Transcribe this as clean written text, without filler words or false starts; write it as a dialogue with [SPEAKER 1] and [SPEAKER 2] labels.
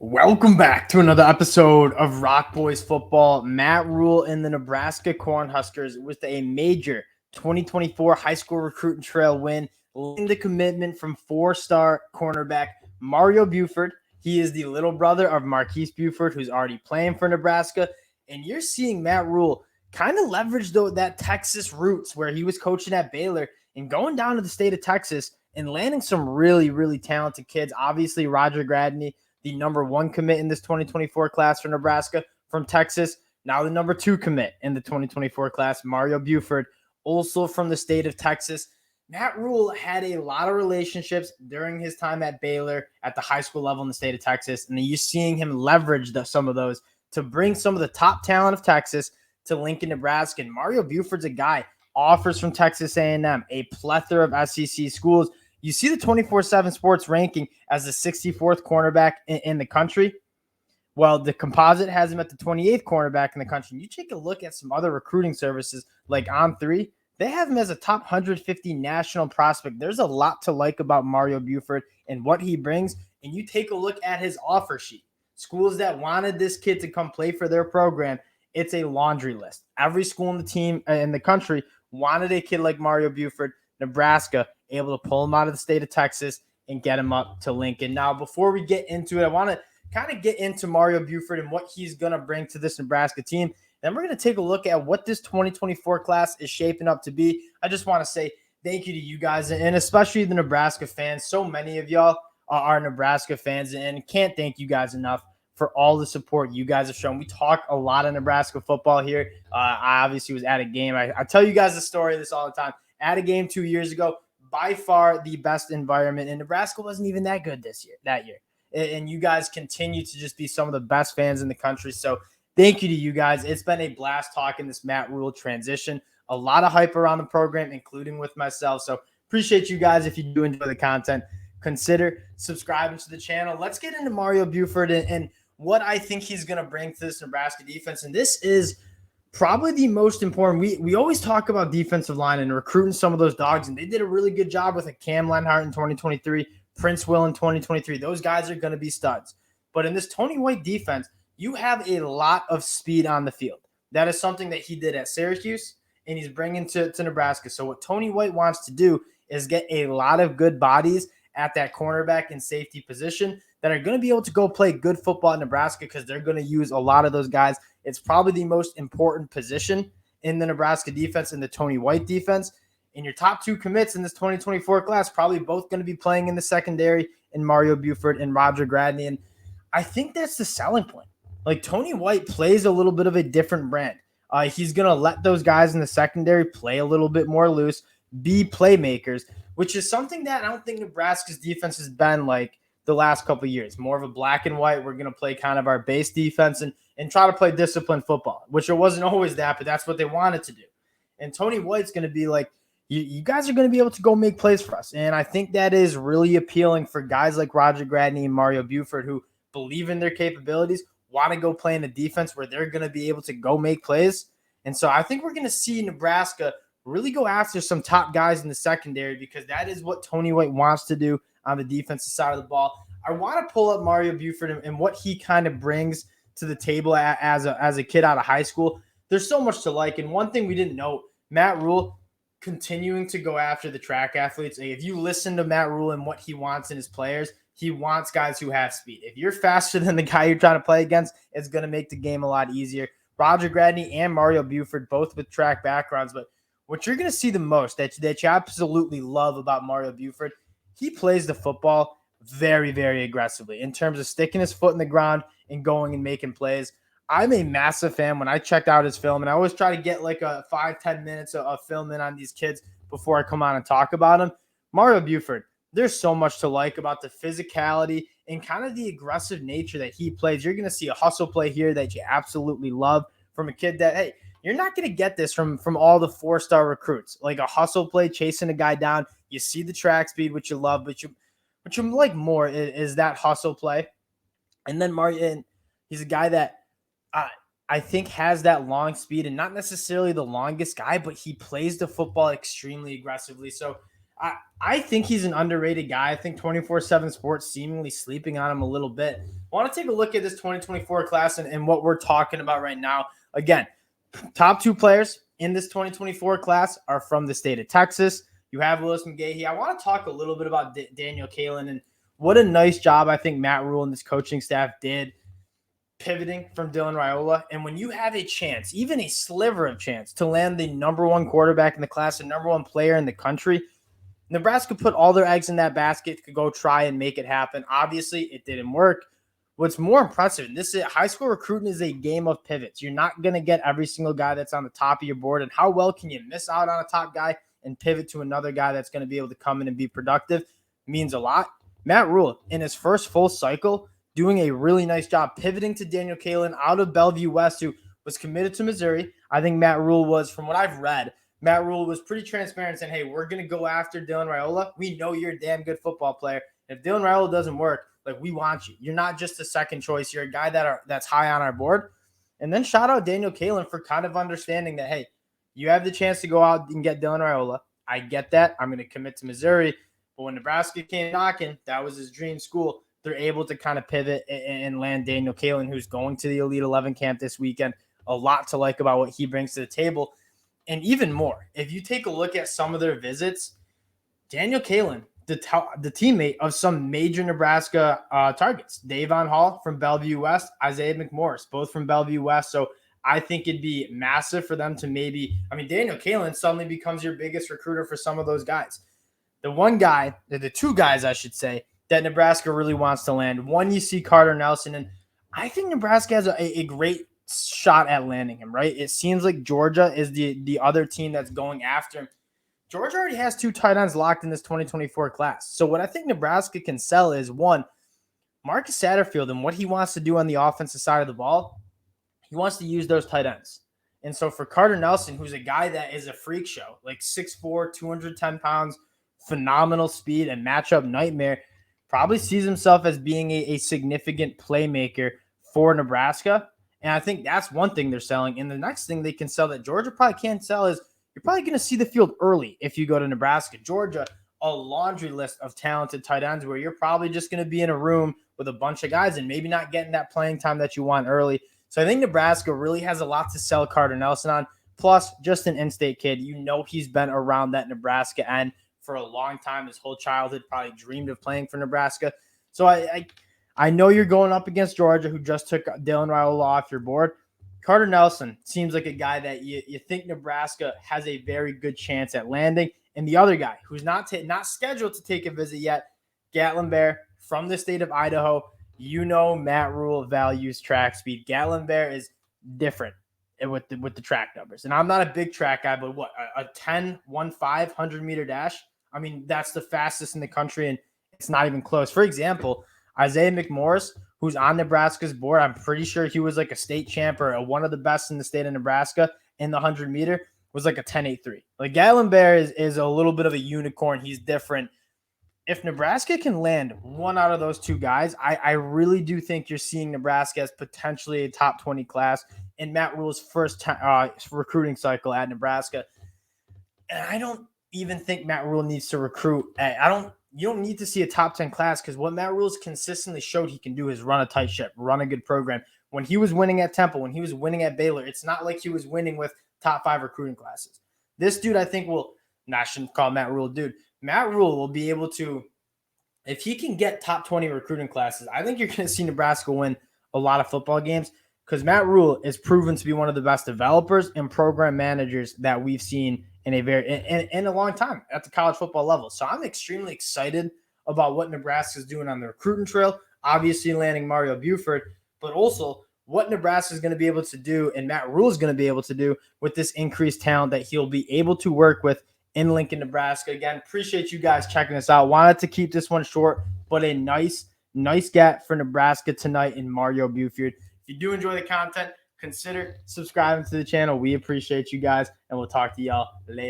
[SPEAKER 1] Welcome back to another episode of Rock Boys Football. Matt Rhule and the Nebraska Cornhuskers with a major 2024 high school recruiting trail win, leading the commitment from four-star cornerback Mario Buford. He is the little brother of Marquise Buford, who's already playing for Nebraska. And you're seeing Matt Rhule kind of leverage that Texas roots where he was coaching at Baylor and going down to the state of Texas and landing some really, really talented kids. Obviously, Roger Gradney, the number one commit in this 2024 class for Nebraska from Texas. Now the number two commit in the 2024 class, Mario Buford, also from the state of Texas. Matt Rhule had a lot of relationships during his time at Baylor at the high school level in the state of Texas. And you're seeing him leverage some of those to bring some of the top talent of Texas to Lincoln, Nebraska. And Mario Buford's a guy, offers from Texas A&M, a plethora of SEC schools. You see the 24/7 Sports ranking as the 64th cornerback in the country. Well, the composite has him at the 28th cornerback in the country. And you take a look at some other recruiting services like On3, they have him as a top 150 national prospect. There's a lot to like about Mario Buford and what he brings. And you take a look at his offer sheet. Schools that wanted this kid to come play for their program, it's a laundry list. Every school in the team in the country wanted a kid like Mario Buford. Nebraska able to pull him out of the state of Texas and get him up to Lincoln. Now, before we get into it, I want to kind of get into Mario Buford and what he's going to bring to this Nebraska team. Then we're going to take a look at what this 2024 class is shaping up to be. I just want to say thank you to you guys, and especially the Nebraska fans. So many of y'all are Nebraska fans, and can't thank you guys enough for all the support you guys have shown. We talk a lot of Nebraska football here. I obviously was at a game. I tell you guys the story of this all the time. At a game 2 years ago, by far the best environment, and Nebraska wasn't even that good that year. And you guys continue to just be some of the best fans in the country. So thank you to you guys. It's been a blast talking this Matt Rhule transition. A lot of hype around the program, including with myself. So appreciate you guys. If you do enjoy the content, consider subscribing to the channel. Let's get into Mario Buford and what I think he's going to bring to this Nebraska defense. And this is probably the most important. We always talk about defensive line and recruiting some of those dogs, and they did a really good job with a Cam Lenhart in 2023, Prince Will in 2023. Those guys are going to be studs. But in this Tony White defense, you have a lot of speed on the field. That is something that he did at Syracuse, and he's bringing to Nebraska. So what Tony White wants to do is get a lot of good bodies at that cornerback and safety position that are going to be able to go play good football in Nebraska because they're going to use a lot of those guys. It's probably the most important position in the Nebraska defense, in the Tony White defense. And your top two commits in this 2024 class probably both going to be playing in the secondary in Mario Buford and Roger Gradney. And I think that's the selling point. Like, Tony White plays a little bit of a different brand. He's going to let those guys in the secondary play a little bit more loose, be playmakers, which is something that I don't think Nebraska's defense has been like the last couple of years. More of a black and white. We're going to play kind of our base defense and try to play disciplined football, which it wasn't always that, but that's what they wanted to do. And Tony White's going to be like, you guys are going to be able to go make plays for us. And I think that is really appealing for guys like Roger Gradney and Mario Buford who believe in their capabilities, want to go play in a defense where they're going to be able to go make plays. And so I think we're going to see Nebraska really go after some top guys in the secondary because that is what Tony White wants to do on the defensive side of the ball. I want to pull up Mario Buford and what he kind of brings to the table as a kid out of high school. There's so much to like. And one thing we didn't note, Matt Rhule continuing to go after the track athletes. If you listen to Matt Rhule and what he wants in his players, he wants guys who have speed. If you're faster than the guy you're trying to play against, it's going to make the game a lot easier. Roger Gradney and Mario Buford, both with track backgrounds, but what you're going to see the most that you absolutely love about Mario Buford, he plays the football very, very aggressively in terms of sticking his foot in the ground and going and making plays. I'm a massive fan. When I checked out his film, and I always try to get like a 5-10 minutes of film in on these kids before I come on and talk about them. Mario Buford, there's so much to like about the physicality and kind of the aggressive nature that he plays. You're going to see a hustle play here that you absolutely love from a kid that, hey, you're not going to get this from all the four-star recruits. Like a hustle play, chasing a guy down. You see the track speed, which you love, but you like more is that hustle play. And then Mario, he's a guy that I think has that long speed and not necessarily the longest guy, but he plays the football extremely aggressively. So I think he's an underrated guy. I think 24/7 Sports seemingly sleeping on him a little bit. I want to take a look at this 2024 class and what we're talking about right now. Again, top 2 players in this 2024 class are from the state of Texas. You have Willis McGahee. I want to talk a little bit about Daniel Kalen and what a nice job I think Matt Rhule and this coaching staff did pivoting from Dylan Raiola. And when you have a chance, even a sliver of chance, to land the number 1 quarterback in the class and number 1 player in the country, Nebraska put all their eggs in that basket to go try and make it happen. Obviously, it didn't work. What's more impressive, and this is high school recruiting is a game of pivots. You're not going to get every single guy that's on the top of your board. And how well can you miss out on a top guy and pivot to another guy that's going to be able to come in and be productive means a lot. Matt Rhule, in his first full cycle, doing a really nice job pivoting to Daniel Kalen out of Bellevue West, who was committed to Missouri. I think Matt Rhule was, from what I've read, Matt Rhule was pretty transparent saying, hey, we're going to go after Dylan Raiola. We know you're a damn good football player. If Dylan Raiola doesn't work, like, we want you. You're not just a second choice. You're a guy that's high on our board. And then shout out Daniel Kalen for kind of understanding that, hey, you have the chance to go out and get Dylan Raiola. I get that. I'm going to commit to Missouri. But when Nebraska came knocking, that was his dream school. They're able to kind of pivot and land Daniel Kalen, who's going to the Elite 11 camp this weekend. A lot to like about what he brings to the table. And even more, if you take a look at some of their visits, Daniel Kalen, the teammate of some major Nebraska targets, Davon Hall from Bellevue West, Isaiah McMorris, both from Bellevue West. So I think it'd be massive for them to Daniel Kalen suddenly becomes your biggest recruiter for some of those guys. The 2 guys, I should say, that Nebraska really wants to land. One, you see Carter Nelson, and I think Nebraska has a great shot at landing him, right? It seems like Georgia is the other team that's going after him. Georgia already has 2 tight ends locked in this 2024 class. So what I think Nebraska can sell is, one, Marcus Satterfield and what he wants to do on the offensive side of the ball. He wants to use those tight ends. And so for Carter Nelson, who's a guy that is a freak show, like 6'4", 210 pounds, phenomenal speed and matchup nightmare, probably sees himself as being a significant playmaker for Nebraska. And I think that's one thing they're selling. And the next thing they can sell that Georgia probably can't sell is you're probably going to see the field early if you go to Nebraska. Georgia, a laundry list of talented tight ends where you're probably just going to be in a room with a bunch of guys and maybe not getting that playing time that you want early. So I think Nebraska really has a lot to sell Carter Nelson on. Plus, just an in-state kid. You know he's been around that Nebraska end for a long time. His whole childhood, probably dreamed of playing for Nebraska. So I know you're going up against Georgia, who just took Dylan Raiola off your board. Carter Nelson seems like a guy that you think Nebraska has a very good chance at landing. And the other guy who's not scheduled to take a visit yet, Gatlin Bear from the state of Idaho. You know Matt Rhule values track speed. Gatlin Bear is different with the track numbers. And I'm not a big track guy, but what, a 10-1-5 100-meter dash? I mean, that's the fastest in the country, and it's not even close. For example, Isaiah McMorris, who's on Nebraska's board, I'm pretty sure he was like a state champ or one of the best in the state of Nebraska in the 100-meter, was like a 10.83. Like, Gatlin Bear is a little bit of a unicorn. He's different. If Nebraska can land one out of those 2 guys, I really do think you're seeing Nebraska as potentially a top 20 class in Matt Rhule's first recruiting cycle at Nebraska. And I don't even think Matt Rhule needs to recruit. You don't need to see a top 10 class, because what Matt Rhule's consistently showed he can do is run a tight ship, run a good program. When he was winning at Temple, when he was winning at Baylor, it's not like he was winning with top 5 recruiting classes. This dude, I think, I shouldn't call Matt Rhule dude. Matt Rhule will be able to, if he can get top 20 recruiting classes, I think you're going to see Nebraska win a lot of football games, because Matt Rhule is proven to be one of the best developers and program managers that we've seen in a long time at the college football level. So I'm extremely excited about what Nebraska is doing on the recruiting trail, obviously landing Mario Buford, but also what Nebraska is going to be able to do and Matt Rhule is going to be able to do with this increased talent that he'll be able to work with in Lincoln, Nebraska. Again, appreciate you guys checking us out. Wanted to keep this one short, but a nice get for Nebraska tonight in Mario Buford. If you do enjoy the content, consider subscribing to the channel. We appreciate you guys, and we'll talk to y'all later.